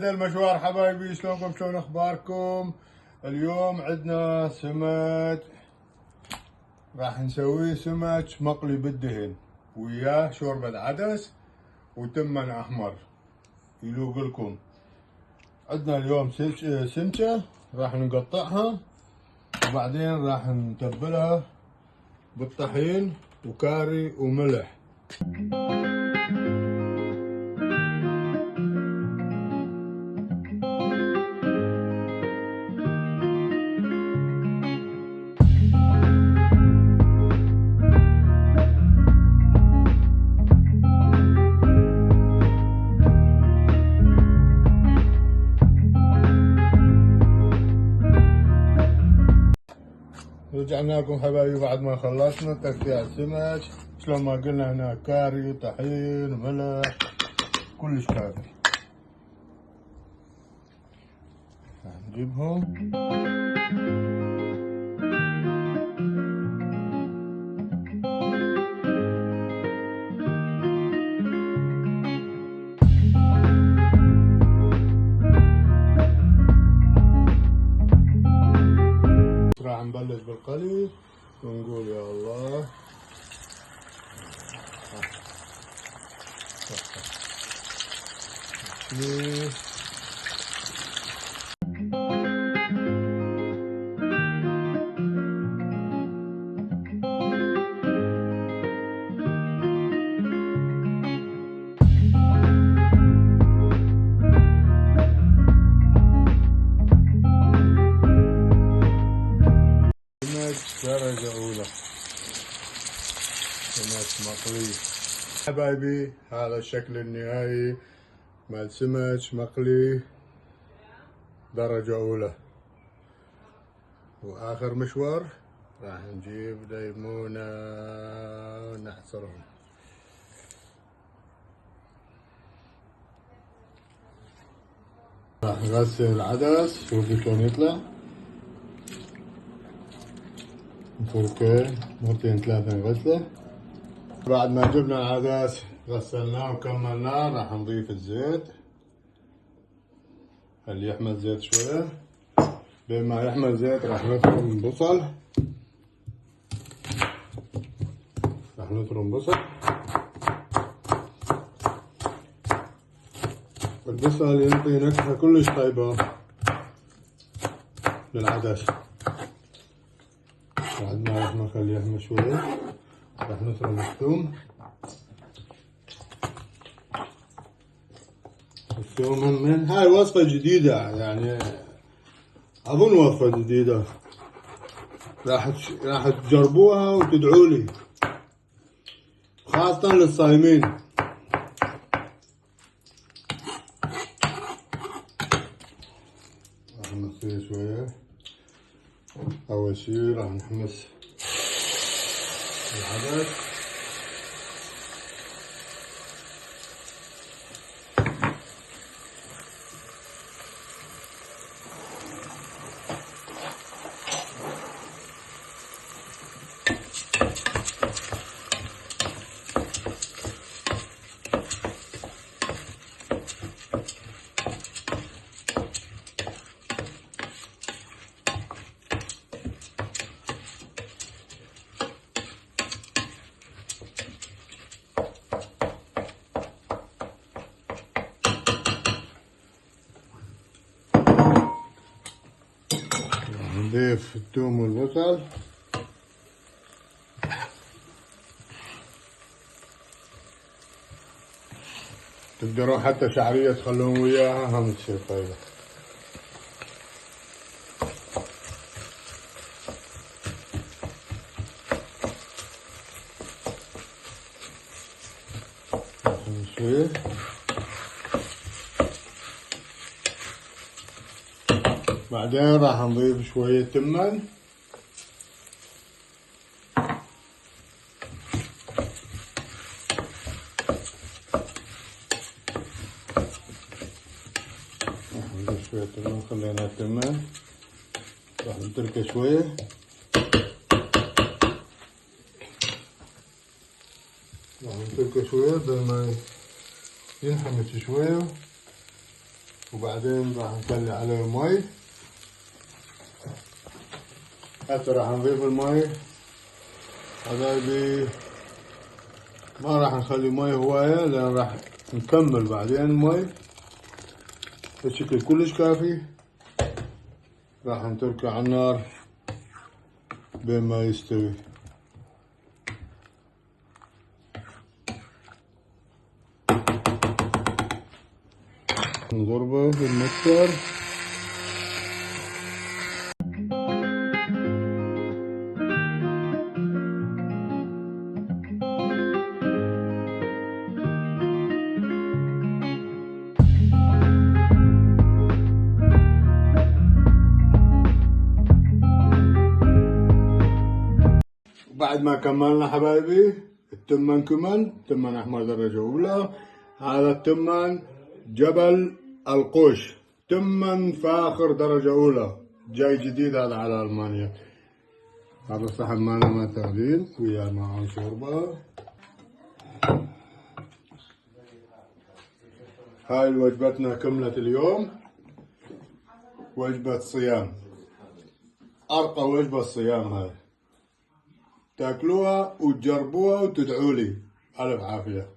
بعد المشوار حبايبي، شلونكم؟ شلون اخباركم؟ اليوم عندنا سمك، راح نسوي سمك مقلي بالدهن وياه شوربة عدس وتمن احمر يلوق لكم. عندنا اليوم سمكة راح نقطعها وبعدين راح نتبلها بالطحين وكاري وملح. رجعنا لكم حبايبي بعد ما خلصنا تقطيع السمك. شلون ما قلنا هنا كاري وطحين وملح كلش كافي. نجيبهم راح نبلش بالقلي ونقول يا الله. درجة أولى سمك مقلي حبايبي. هذا الشكل النهائي مال سمك مقلي درجة أولى. وآخر مشوار راح نجيب ليمونة ونعصرهم. راح نغسل العدس، شوفوا شلون يطلع. نفركه مرتين ثلاثة نغسله. بعد ما جبنا العدس غسلناه وكملناه راح نضيف الزيت. خليه يحمل زيت شوية. بين ما يحمل زيت راح نفرم بصل. راح نفرم بصل. البصل ينطي نكهة كلش طيبة للعدس. بعد ما راح نخليه يحمل شوية راح نفرم الثوم. الثوم من هاي وصفة جديدة، يعني أظن وصفة جديدة راح تجربوها وتدعوا لي، خاصة للصايمين. راح نصفيه شوية. أول شي راح نحمس العدس. نضيف الثوم والبصل. تقدرون حتى شعرية تخلون وياها هم تصير طيبة. شوية بعدين راح نضيف شوية تمن. نضيف شوية تمن، خلينا التمن راح نتركه شوية. راح نتركه شوية بدل ما ينحمس شوية. وبعدين راح نخلي عليه مي. هسه راح نضيف المي حبايبي، ما راح نخلي مي هواية لأن راح نكمل بعدين المي بشكل كلش كافي. راح نتركه على النار بين ما يستوي. نضربه بالمكسر. بعد ما كملنا حبايبي التمن كمل، تمن احمر درجة اولى. هذا التمن جبل القوش، تمن فاخر درجة اولى، جاي جديد هذا على المانيا. هذا الصحن مالنا ما تغليل ويا معاه شوربة. هاي وجبتنا كملت اليوم، وجبة صيام، ارقى وجبة الصيام هاي. تاكلوها وتجربوها وتدعوا لي. ألف عافية.